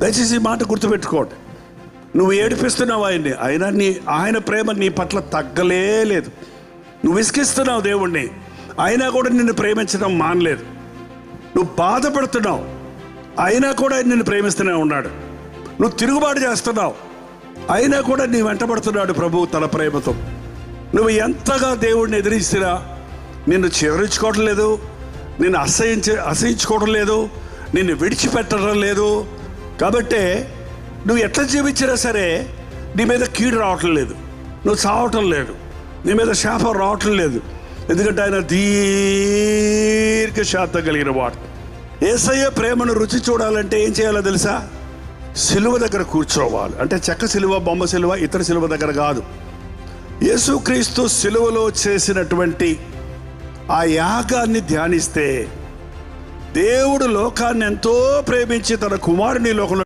దయచేసి ఈ మాట గుర్తుపెట్టుకోండి. నువ్వు ఏడిపిస్తున్నావు ఆయన్ని, అయినా ఆయన ప్రేమ నీ పట్ల తగ్గలేదు. నువ్వు విసిగిస్తున్నావు దేవుణ్ణి, అయినా కూడా నిన్ను ప్రేమించడం మానలేదు. నువ్వు బాధపడుతున్నావు, అయినా కూడా ఆయన నిన్ను ప్రేమిస్తూనే ఉన్నాడు. నువ్వు తిరుగుబాటు చేస్తున్నావు, అయినా కూడా నీ వెంటబడుతున్నాడు ప్రభువు తన ప్రేమతో. నువ్వు ఎంతగా దేవుడిని ఎదిరిస్తున్నా నిన్ను చివరించుకోవటం లేదు, నిన్ను అసహించుకోవడం లేదు, నిన్ను విడిచిపెట్టడం లేదు. కాబట్టే నువ్వు ఎట్లా జీవించినా సరే నీ మీద కీడు రావటం లేదు, నువ్వు చావటం లేదు, నీ మీద శాపం రావటం లేదు. ఎందుకంటే ఆయన దీర్ఘశాంతం కలిగిన వాడు. యేసయ్య ప్రేమను రుచి చూడాలంటే ఏం చేయాలో తెలుసా? సిలువ దగ్గర కూర్చోవాలి. అంటే చెక్క సిలువ, బొమ్మ సిలువ, ఇతర సిలువ దగ్గర కాదు. యేసుక్రీస్తు సిలువలో చేసినటువంటి ఆ యాగాన్ని ధ్యానిస్తే దేవుడు లోకాన్ని ఎంతో ప్రేమించి తన కుమారుని లోకంలో